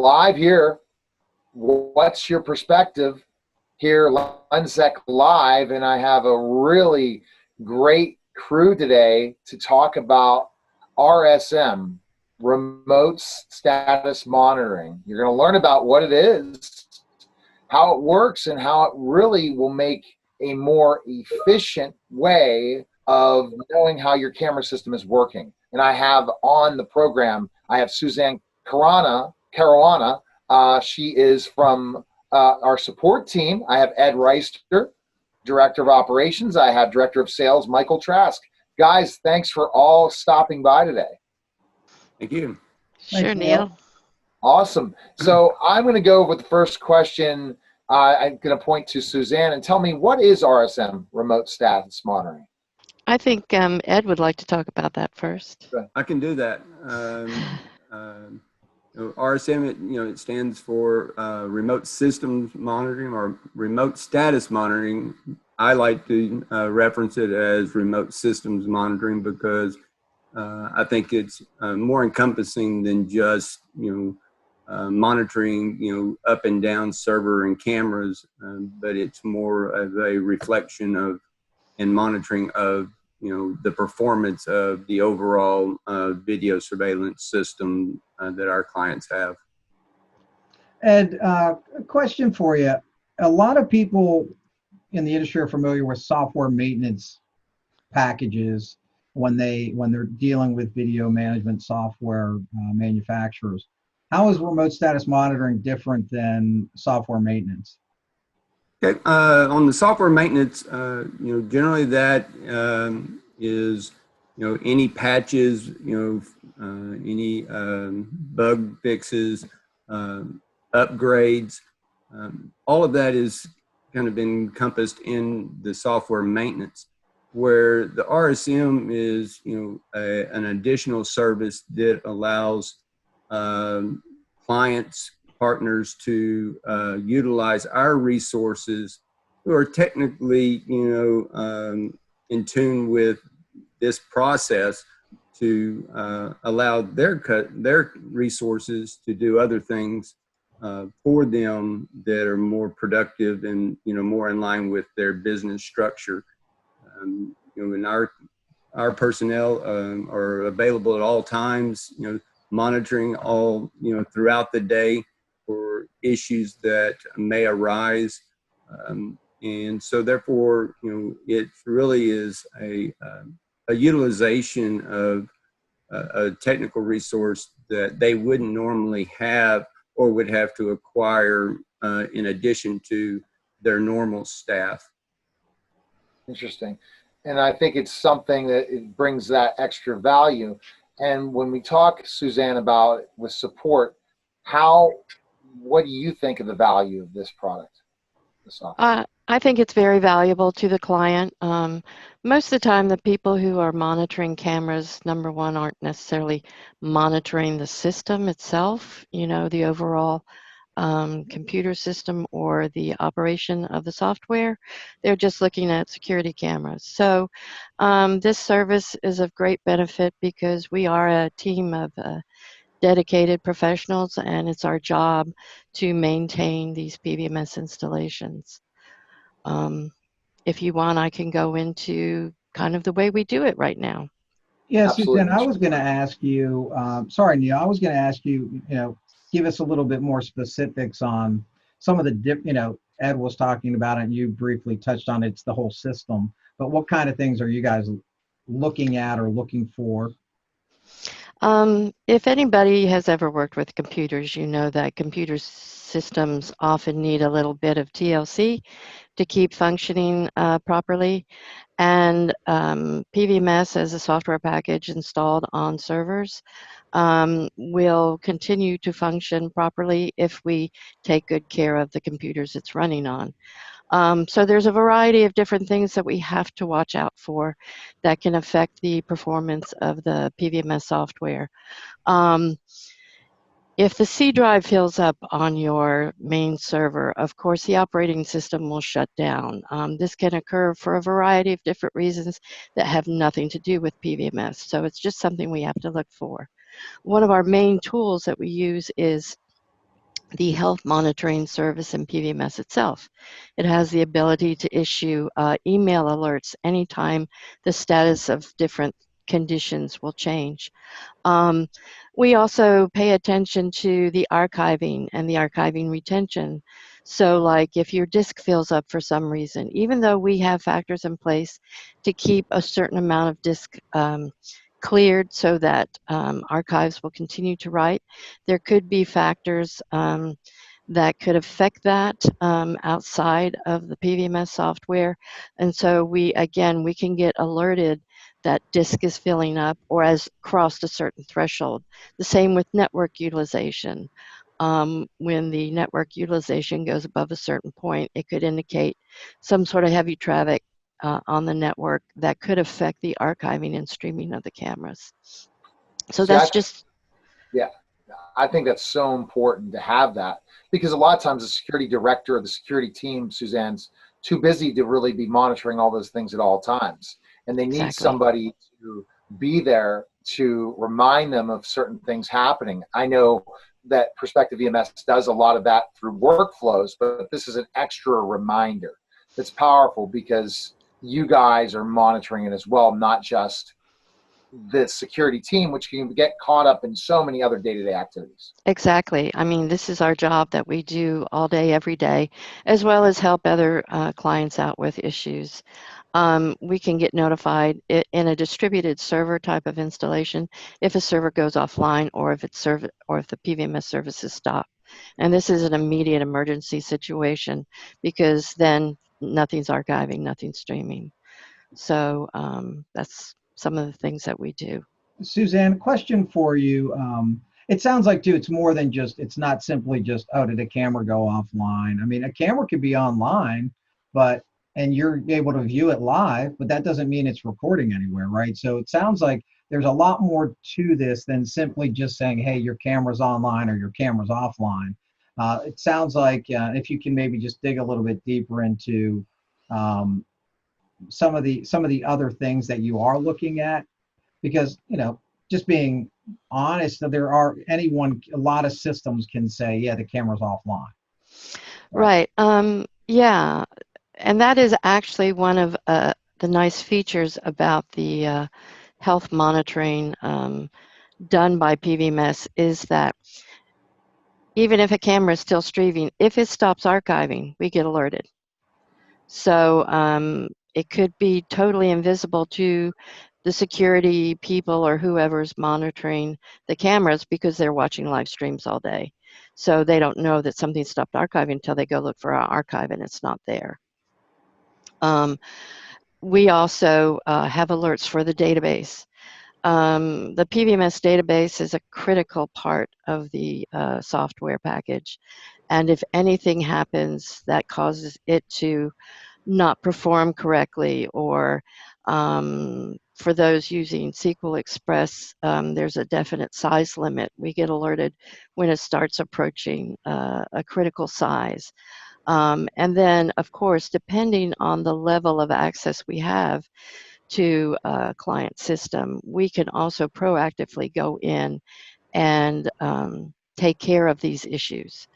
live here. What's your perspective here, LENSEC Live? And I have a really great crew today to talk about RSM, Remote Status Monitoring. You're going to learn about what it is, how it works, and how it really will make a more efficient way of knowing how your camera system is working. And I have on the program, I have Suzanne Caruana. She is from our support team. I have Ed Rister, Director of Operations. I have Director of Sales, Michael Trask. Guys, thanks for all stopping by today. Thank you. Sure, Neil. Awesome. So I'm going to go with the first question. I'm going to point to Suzanne and tell me, what is RSM, Remote Status Monitoring? I think Ed would like to talk about that first. I can do that. RSM, it stands for Remote Systems Monitoring or Remote Status Monitoring. I like to reference it as Remote Systems Monitoring because I think it's more encompassing than just monitoring up and down server and cameras, but it's more of a reflection of and monitoring of the performance of the overall video surveillance system that our clients have. Ed, a question for you. A lot of people in the industry are familiar with software maintenance packages when they're dealing with video management software manufacturers. How is remote status monitoring different than software maintenance? Okay, on the software maintenance, generally that is, any patches, any bug fixes, upgrades, all of that is kind of encompassed in the software maintenance, where the RSM is, an additional service that allows clients, partners to utilize our resources who are technically, in tune with this process to allow their resources to do other things for them that are more productive and more in line with their business structure. And our personnel are available at all times, monitoring all throughout the day for issues that may arise, and so therefore it really is a utilization of a technical resource that they wouldn't normally have or would have to acquire in addition to their normal staff. Interesting. And I think it's something that it brings that extra value. And when we talk, Suzanne, about with support, what do you think of the value of this product? I think it's very valuable to the client. Most of the time, the people who are monitoring cameras, number one, aren't necessarily monitoring the system itself, the overall computer system or the operation of the software. They're just looking at security cameras. So this service is of great benefit because we are a team of dedicated professionals, and it's our job to maintain these PVMS installations. If you want, I can go into kind of the way we do it right now. Yeah, Suzanne, I was going to ask you, sorry, Neil, I was going to ask you, give us a little bit more specifics on some of the, Ed was talking about it and you briefly touched on it's the whole system, but what kind of things are you guys looking at or looking for? If anybody has ever worked with computers, you know that computer systems often need a little bit of TLC to keep functioning properly. And PVMS as a software package installed on servers will continue to function properly if we take good care of the computers it's running on. So there's a variety of different things that we have to watch out for that can affect the performance of the PVMS software. If the C drive fills up on your main server, of course, the operating system will shut down. This can occur for a variety of different reasons that have nothing to do with PVMS. So it's just something we have to look for. One of our main tools that we use is the health monitoring service in PVMS itself. It has the ability to issue email alerts anytime the status of different conditions will change. Um, we also pay attention to the archiving and the archiving retention. So like if your disk fills up for some reason, even though we have factors in place to keep a certain amount of disk cleared so that archives will continue to write, there could be factors that could affect that outside of the PVMS software. And so we can get alerted that disk is filling up or has crossed a certain threshold. The same with network utilization. When the network utilization goes above a certain point, it could indicate some sort of heavy traffic on the network that could affect the archiving and streaming of the cameras. So See, that's just, yeah, I think that's so important to have that, because a lot of times the security director or the security team, Suzanne's too busy to really be monitoring all those things at all times. And they need exactly. somebody to be there to remind them of certain things happening. I know that Perspective VMS does a lot of that through workflows, but this is an extra reminder that's powerful because you guys are monitoring it as well, not just the security team, which can get caught up in so many other day-to-day activities. Exactly. I mean, this is our job that we do all day, every day, as well as help other clients out with issues. We can get notified in a distributed server type of installation if a server goes offline or if the PVMS services stop. And this is an immediate emergency situation because then nothing's archiving, nothing's streaming. So that's some of the things that we do. Suzanne, question for you. It sounds like too, it's more than just, it's not simply just, oh, did a camera go offline? I mean, a camera could be online, but, and you're able to view it live, but that doesn't mean it's recording anywhere, right? So it sounds like there's a lot more to this than simply just saying, hey, your camera's online or your camera's offline. It sounds like if you can maybe just dig a little bit deeper into um, some of the other things that you are looking at, because just being honest, there are a lot of systems can say, yeah, the camera's offline. Right. Yeah. And that is actually one of the nice features about the health monitoring done by PVMS is that even if a camera is still streaming, if it stops archiving, we get alerted. So it could be totally invisible to the security people or whoever's monitoring the cameras because they're watching live streams all day. So they don't know that something stopped archiving until they go look for our archive and it's not there. We also have alerts for the database. The PVMS database is a critical part of the software package. And if anything happens that causes it to not perform correctly, or for those using SQL Express, there's a definite size limit. We get alerted when it starts approaching a critical size. And then, of course, depending on the level of access we have to a client system, we can also proactively go in and take care of these issues.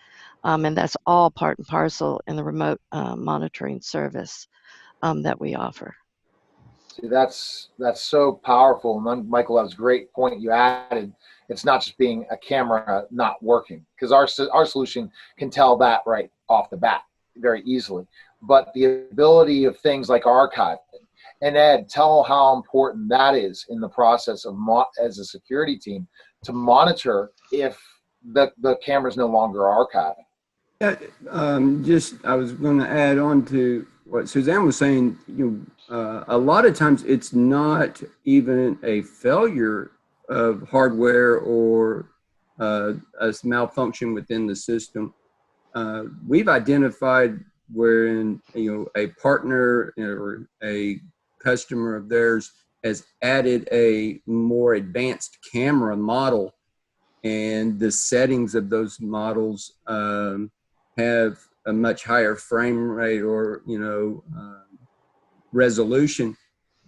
And that's all part and parcel in the remote monitoring service that we offer. See, that's so powerful. And then, Michael, that was a great point you added. It's not just being a camera not working, because our solution can tell that right off the bat very easily. But the ability of things like archiving, and Ed, tell how important that is in the process of as a security team to monitor if the camera's no longer archiving. Yeah, I was going to add on to what Suzanne was saying. A lot of times it's not even a failure of hardware or a malfunction within the system. We've identified wherein a partner or a customer of theirs has added a more advanced camera model, and the settings of those models have a much higher frame rate or resolution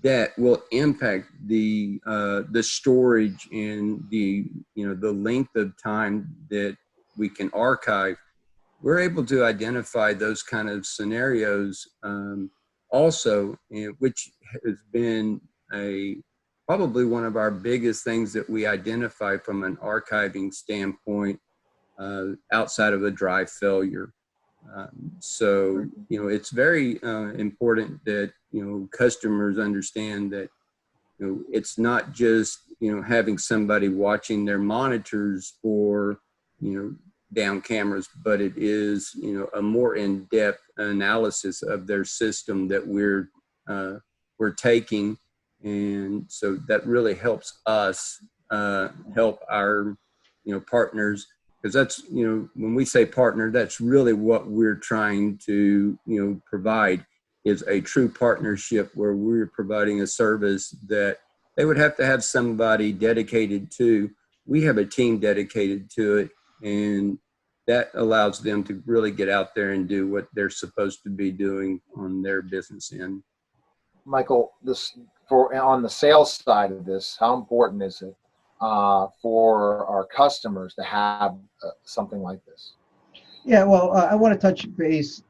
that will impact the storage and the length of time that we can archive, we're able to identify those kind of scenarios also, which has been probably one of our biggest things that we identify from an archiving standpoint outside of a drive failure. So, it's very important that, customers understand that, it's not just, having somebody watching their monitors or, down cameras, but it is, a more in-depth analysis of their system that we're taking. And so that really helps us help our, partners, because that's, when we say partner, that's really what we're trying to, provide, is a true partnership where we're providing a service that they would have to have somebody dedicated to. We have a team dedicated to it, and that allows them to really get out there and do what they're supposed to be doing on their business end. Michael, on the sales side of this, how important is it for our customers to have something like this? Yeah, well, I want to touch base,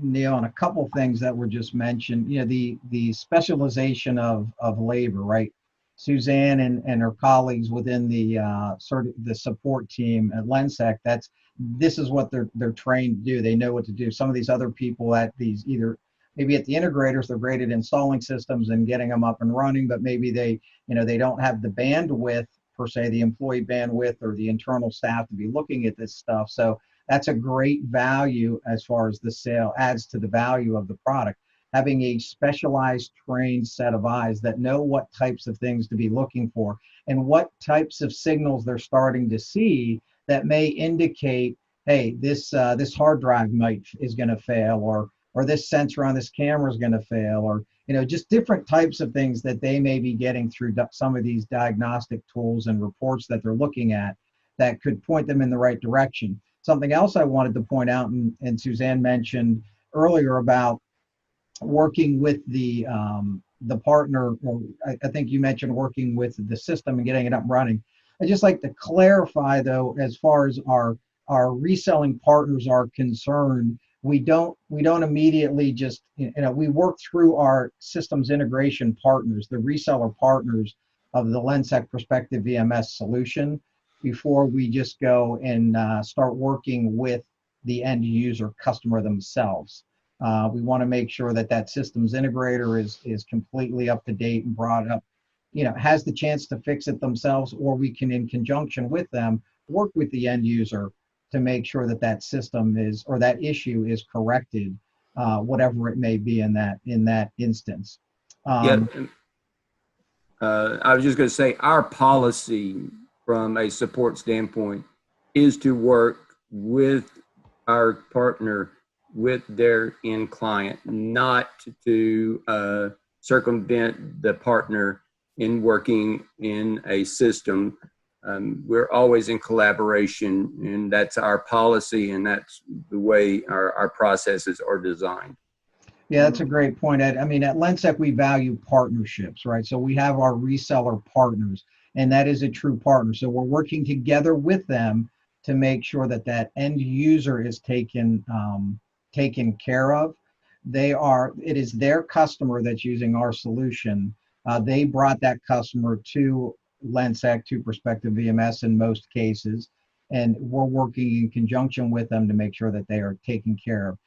Neil, on a couple things that were just mentioned. The specialization of labor, right? Suzanne and her colleagues within the support team at LENSEC, this is what they're trained to do. They know what to do. Some of these other people at these, either maybe at the integrators, they're great at installing systems and getting them up and running, but maybe they don't have the bandwidth, per se, the employee bandwidth or the internal staff to be looking at this stuff. So that's a great value as far as the sale adds to the value of the product. Having a specialized, trained set of eyes that know what types of things to be looking for and what types of signals they're starting to see that may indicate, hey, this hard drive is going to fail, or this sensor on this camera is going to fail, or just different types of things that they may be getting through some of these diagnostic tools and reports that they're looking at that could point them in the right direction. Something else I wanted to point out, and Suzanne mentioned earlier about working with the partner, or I think you mentioned working with the system and getting it up and running. I'd just like to clarify, though, as far as our reselling partners are concerned, we don't immediately just, we work through our systems integration partners, the reseller partners of the LENSEC Perspective VMS solution, before we just go and start working with the end user customer themselves. We want to make sure that systems integrator is completely up to date and brought up, has the chance to fix it themselves, or we can, in conjunction with them, work with the end user to make sure that system is, or that issue is corrected, whatever it may be in that instance. I was just going to say, our policy from a support standpoint is to work with our partner, with their end client, not to circumvent the partner in working in a system. We're always in collaboration, and that's our policy, and that's the way our processes are designed. Yeah, that's a great point, Ed. I mean, at LENSEC, we value partnerships, right? So we have our reseller partners, and that is a true partner. So we're working together with them to make sure that end user is taken care of. It is their customer that's using our solution. They brought that customer to LENSEC, to Perspective VMS in most cases, and we're working in conjunction with them to make sure that they are taken care of.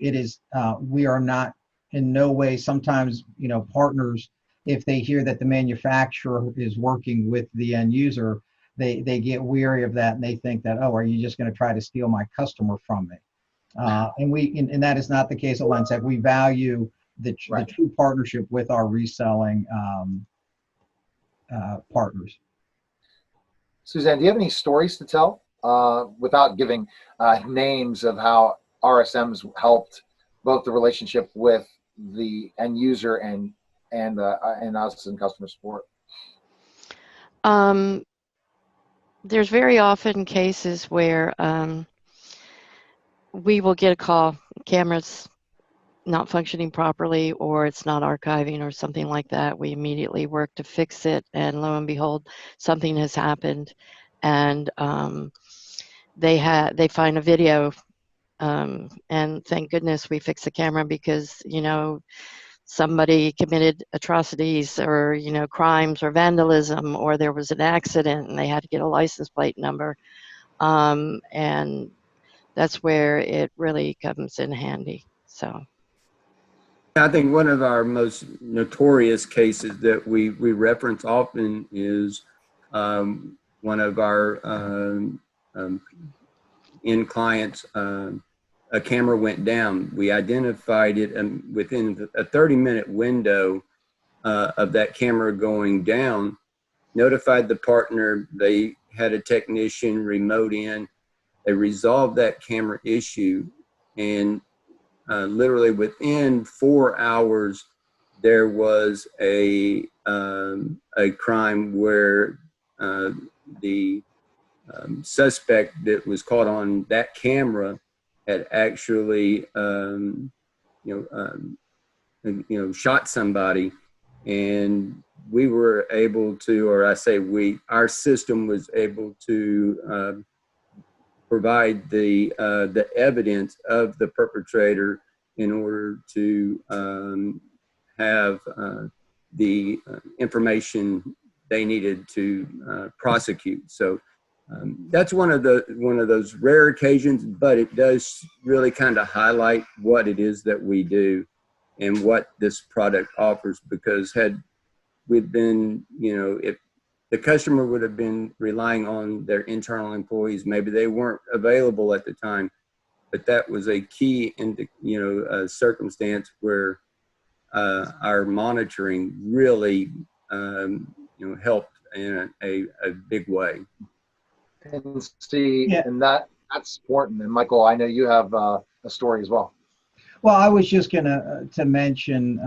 It is, we are not in no way, sometimes, partners, if they hear that the manufacturer is working with the end user, they get weary of that, and they think that, oh, are you just going to try to steal my customer from me? And that is not the case at LENSEC. We value the true partnership with our reselling partners. Suzanne, do you have any stories to tell without giving names of how RSM's helped both the relationship with the end user and us in customer support? There's very often cases where we will get a call, camera's not functioning properly, or it's not archiving or something like that. We immediately work to fix it, and lo and behold, something has happened. And they find a video, and thank goodness we fixed the camera, because somebody committed atrocities, or crimes or vandalism, or there was an accident and they had to get a license plate number, and that's where it really comes in handy. So I think one of our most notorious cases that we reference often is one of our end clients. A camera went down. We identified it, and within a 30-minute window of that camera going down, notified the partner. They had a technician remote in. They resolved that camera issue, and literally within 4 hours, there was a crime where the suspect that was caught on that camera had actually, shot somebody, and we were able to, or I say we, our system was able to provide the evidence of the perpetrator in order to have the information they needed to prosecute. So that's one of those rare occasions, but it does really kind of highlight what it is that we do and what this product offers. Because had we've been, if the customer would have been relying on their internal employees, maybe they weren't available at the time, but that was a key circumstance where our monitoring really helped in a big way. And see, Yeah. and that's important. And Michael, I know you have a story as well. Well, I was just gonna to mention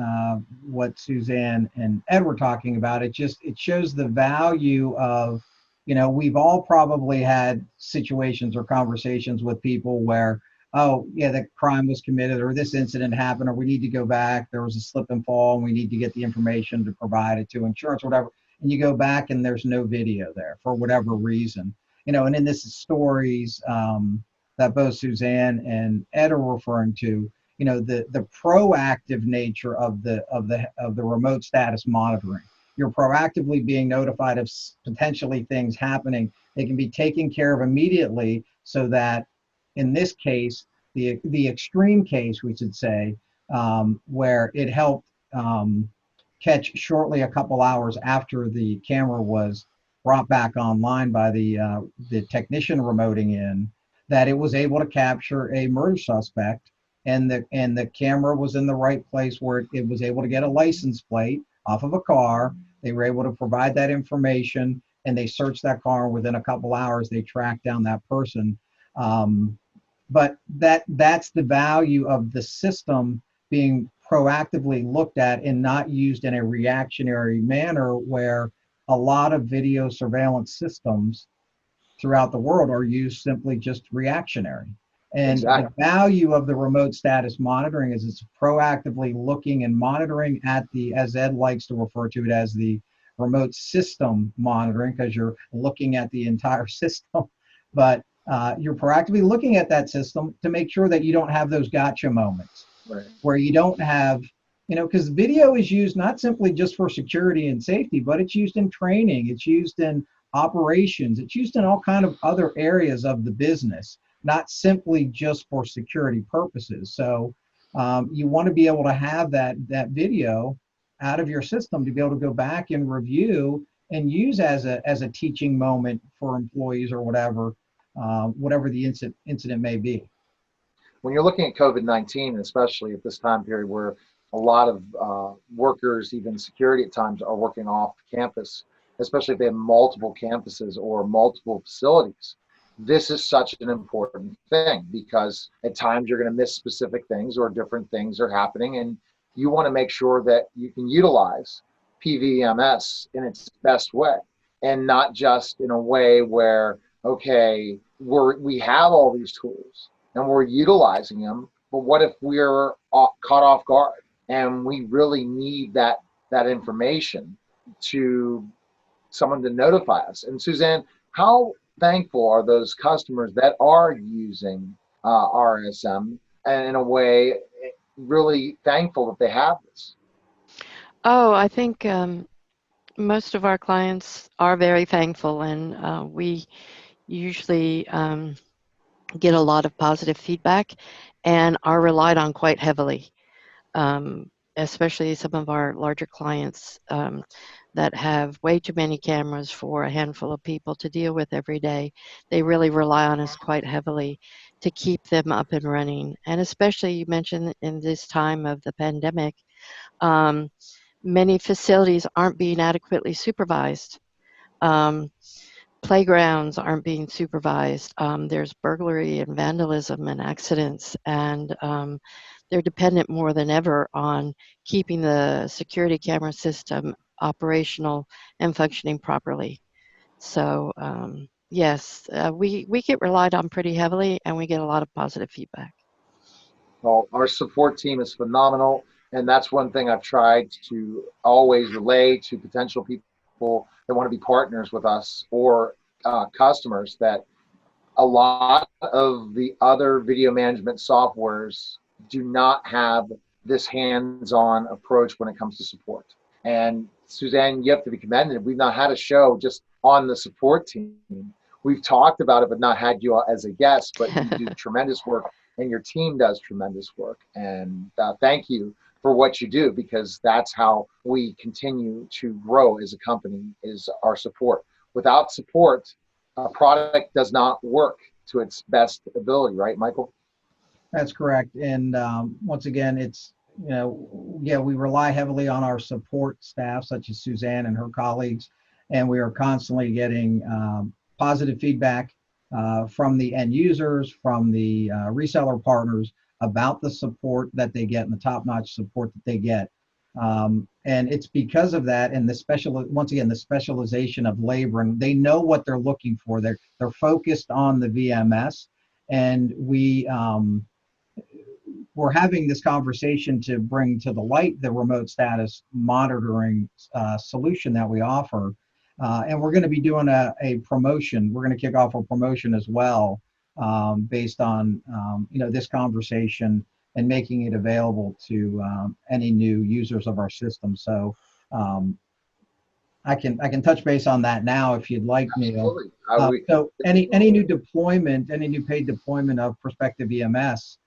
what Suzanne and Ed were talking about. It shows the value of, we've all probably had situations or conversations with people where, oh yeah, the crime was committed, or this incident happened, or we need to go back, there was a slip and fall, and we need to get the information to provide it to insurance or whatever. And you go back and there's no video there for whatever reason. And in this stories that both Suzanne and Ed are referring to, the proactive nature of the remote status monitoring. You're proactively being notified of potentially things happening. They can be taken care of immediately, so that in this case, the extreme case, we should say, where it helped catch shortly a couple hours after the camera was brought back online by the technician remoting in, that it was able to capture a murder suspect, and the camera was in the right place where it was able to get a license plate off of a car. They were able to provide that information, and they searched that car, and within a couple hours they tracked down that person. But that's the value of the system being proactively looked at and not used in a reactionary manner, where a lot of video surveillance systems throughout the world are used simply just reactionary. And Exactly. the value of the remote status monitoring is it's proactively looking and monitoring at the, as Ed likes to refer to it as, the remote system monitoring, because you're looking at the entire system. But you're proactively looking at that system to make sure that you don't have those gotcha moments, Right. where you don't have, because video is used not simply just for security and safety, but it's used in training, it's used in operations, it's used in all kind of other areas of the business, not simply just for security purposes. So you want to be able to have that video out of your system to be able to go back and review and use as a teaching moment for employees, or whatever the incident may be. When you're looking at COVID-19, especially at this time period where a lot of workers, even security at times, are working off campus, especially if they have multiple campuses or multiple facilities, this is such an important thing, because at times you're going to miss specific things, or different things are happening, and you want to make sure that you can utilize PVMS in its best way, and not just in a way where, okay, we have all these tools and we're utilizing them, but what if we're caught off guard and we really need that information to someone to notify us? And Suzanne, how thankful are those customers that are using RSM, and in a way, really thankful that they have this. Oh, I think most of our clients are very thankful, and we usually get a lot of positive feedback and are relied on quite heavily, especially some of our larger clients that have way too many cameras for a handful of people to deal with every day. They really rely on us quite heavily to keep them up and running. And especially, you mentioned in this time of the pandemic, um, many facilities aren't being adequately supervised. Um, Playgrounds aren't being supervised. There's burglary and vandalism and accidents, and they're dependent more than ever on keeping the security camera system operational and functioning properly. So yes, we get relied on pretty heavily, and we get a lot of positive feedback. Well, our support team is phenomenal, and that's one thing I've tried to always relay to potential people that want to be partners with us or customers, that a lot of the other video management softwares do not have this hands-on approach when it comes to support. And Suzanne, you have to be commended. We've not had a show just on the support team. We've talked about it, but not had you as a guest. But you do tremendous work, and your team does tremendous work. And thank you for what you do, because that's how we continue to grow as a company, is our support. Without support, a product does not work to its best ability, right, Michael? That's correct. And once again, it's, yeah, we rely heavily on our support staff, such as Suzanne and her colleagues, and we are constantly getting positive feedback from the end users, from the reseller partners about the support that they get and the top-notch support that they get. And it's because of that, and once again, the specialization of labor, and they know what they're looking for. They're focused on the VMS, and we're having this conversation to bring to the light the remote status monitoring solution that we offer. And we're going to be doing a promotion. We're going to kick off a promotion as well, based on this conversation, and making it available to any new users of our system. So I can touch base on that now if you'd like, Neil. So any new deployment, any new paid deployment of Perspective VMS,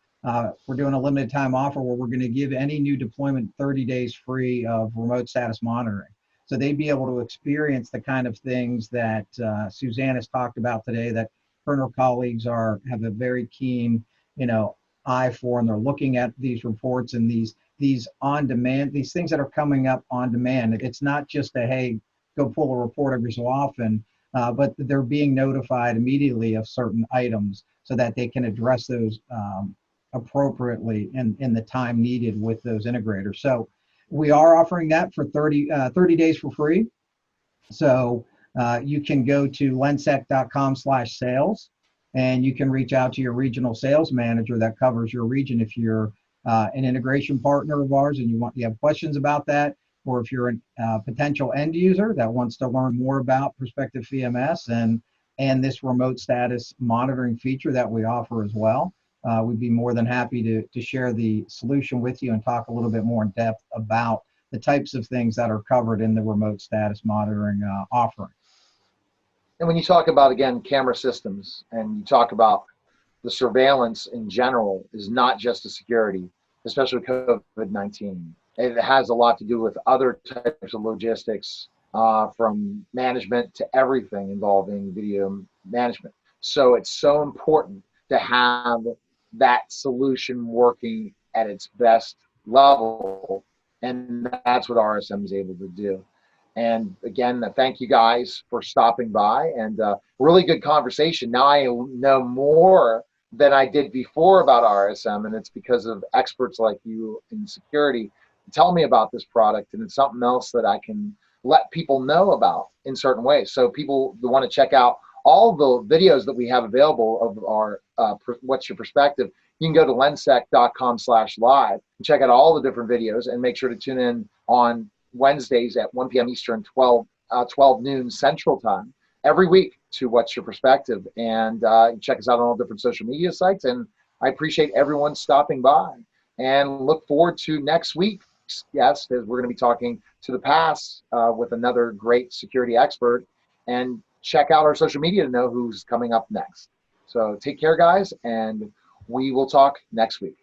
we're doing a limited time offer where we're going to give any new deployment 30 days free of remote status monitoring. So they'd be able to experience the kind of things that Suzanne has talked about today, that her and her colleagues have a very keen, eye for, and they're looking at these reports and these on demand, these things that are coming up on demand. It's not just a, hey, go pull a report every so often, but they're being notified immediately of certain items so that they can address those appropriately in the time needed with those integrators. So we are offering that for 30 days for free. So you can go to lensec.com/sales, and you can reach out to your regional sales manager that covers your region if you're an integration partner of ours and you have questions about that, or if you're a potential end user that wants to learn more about Perspective VMS and this remote status monitoring feature that we offer as well. We'd be more than happy to share the solution with you and talk a little bit more in depth about the types of things that are covered in the remote status monitoring offering. And when you talk about, again, camera systems, and you talk about the surveillance in general, is not just the security, especially COVID-19. It has a lot to do with other types of logistics, from management to everything involving video management. So it's so important to have that solution working at its best level, and that's what RSM is able to do. And again, thank you guys for stopping by, and really good conversation. Now I know more than I did before about RSM, and it's because of experts like you in security tell me about this product, and it's something else that I can let people know about in certain ways. So people that want to check out all the videos that we have available of our What's Your Perspective, you can go to lensec.com/live and check out all the different videos, and make sure to tune in on Wednesdays at 1 p.m. Eastern, 12 noon Central Time every week to What's Your Perspective. And check us out on all different social media sites. And I appreciate everyone stopping by, and look forward to next week's guest, as we're going to be talking to the past with another great security expert. And check out our social media to know who's coming up next. So take care, guys, and we will talk next week.